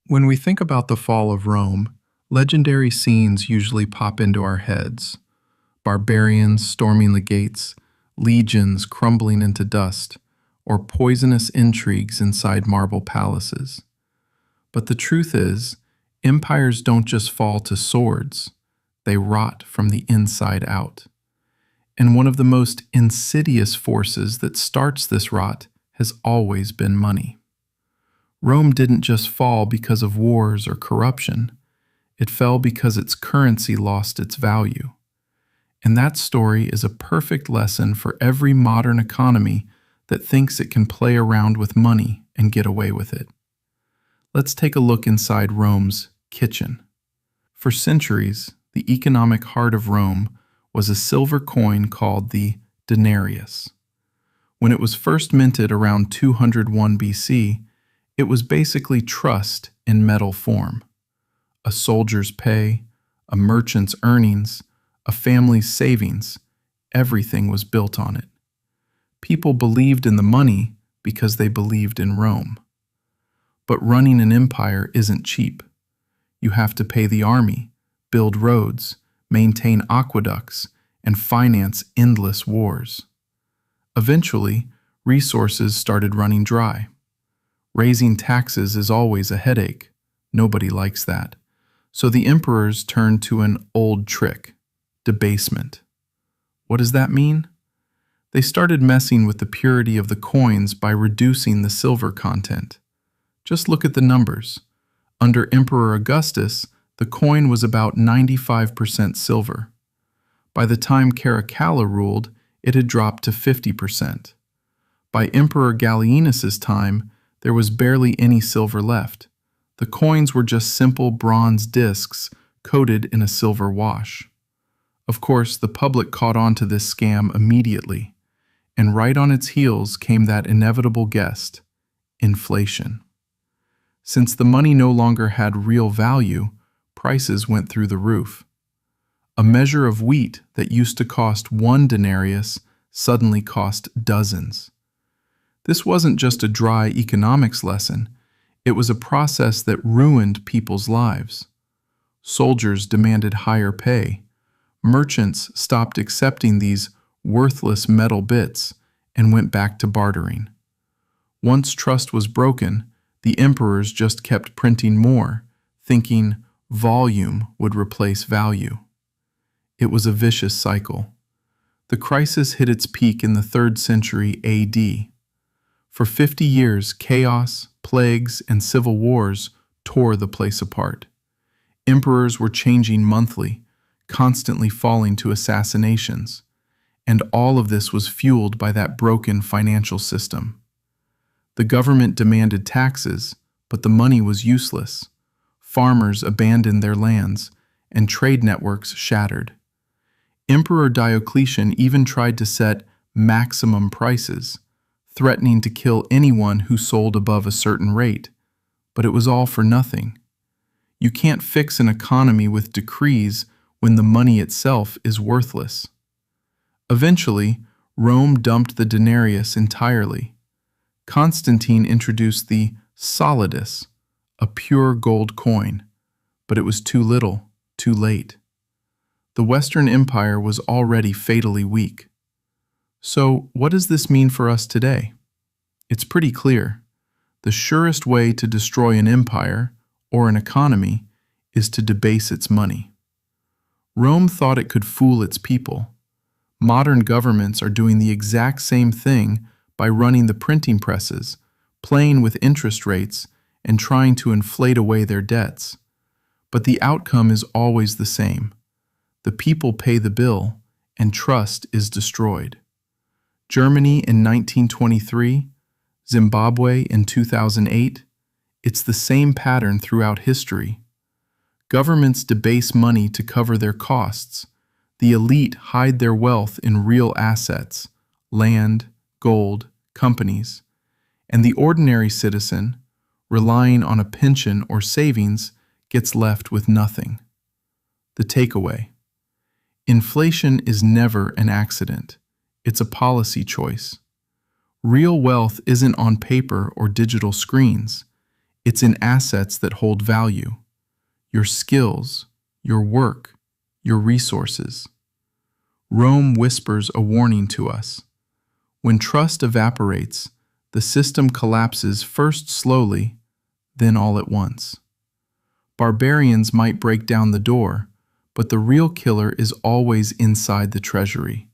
When we think about the fall of Rome, legendary scenes usually pop into our heads. Barbarians storming the gates, legions crumbling into dust, or poisonous intrigues inside marble palaces. But the truth is, empires don't just fall to swords, they rot from the inside out. And one of the most insidious forces that starts this rot has always been money. Rome didn't just fall because of wars or corruption. It fell because its currency lost its value. And that story is a perfect lesson for every modern economy that thinks it can play around with money and get away with it. Let's take a look inside Rome's kitchen. For centuries, the economic heart of Rome was a silver coin called the denarius. When it was first minted around 201 BC, it was basically trust in metal form. A soldier's pay, a merchant's earnings, a family's savings, everything was built on it. People believed in the money because they believed in Rome. But running an empire isn't cheap. You have to pay the army, build roads, maintain aqueducts, and finance endless wars. Eventually, resources started running dry. Raising taxes is always a headache. Nobody likes that. So the emperors turned to an old trick, debasement. What does that mean? They started messing with the purity of the coins by reducing the silver content. Just look at the numbers. Under Emperor Augustus, the coin was about 95% silver. By the time Caracalla ruled, it had dropped to 50%. By Emperor Gallienus's time, there was barely any silver left. The coins were just simple bronze discs coated in a silver wash. Of course, the public caught on to this scam immediately, and right on its heels came that inevitable guest, inflation. Since the money no longer had real value, prices went through the roof. A measure of wheat that used to cost 1 denarius suddenly cost dozens. This wasn't just a dry economics lesson, it was a process that ruined people's lives. Soldiers demanded higher pay. Merchants stopped accepting these worthless metal bits and went back to bartering. Once trust was broken, the emperors just kept printing more, thinking volume would replace value. It was a vicious cycle. The crisis hit its peak in the 3rd century AD. For 50 years, chaos, plagues, and civil wars tore the place apart. Emperors were changing monthly, constantly falling to assassinations, and all of this was fueled by that broken financial system. The government demanded taxes, but the money was useless. Farmers abandoned their lands, and trade networks shattered. Emperor Diocletian even tried to set maximum prices, threatening to kill anyone who sold above a certain rate, but it was all for nothing. You can't fix an economy with decrees when the money itself is worthless. Eventually, Rome dumped the denarius entirely. Constantine introduced the solidus, a pure gold coin, but it was too little, too late. The Western Empire was already fatally weak. So, what does this mean for us today? It's pretty clear. The surest way to destroy an empire, or an economy, is to debase its money. Rome thought it could fool its people. Modern governments are doing the exact same thing by running the printing presses, playing with interest rates, and trying to inflate away their debts. But the outcome is always the same. The people pay the bill, and trust is destroyed. Germany in 1923, Zimbabwe in 2008, it's the same pattern throughout history. Governments debase money to cover their costs. The elite hide their wealth in real assets, land, gold, companies, and the ordinary citizen, relying on a pension or savings, gets left with nothing. The takeaway: inflation is never an accident. It's a policy choice. Real wealth isn't on paper or digital screens. It's in assets that hold value: your skills, your work, your resources. Rome whispers a warning to us. When trust evaporates, the system collapses first slowly, then all at once. Barbarians might break down the door, but the real killer is always inside the treasury.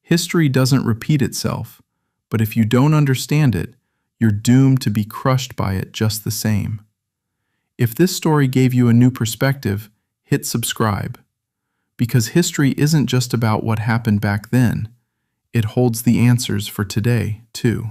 History doesn't repeat itself, but if you don't understand it, you're doomed to be crushed by it just the same. If this story gave you a new perspective, hit subscribe. Because history isn't just about what happened back then, it holds the answers for today, too.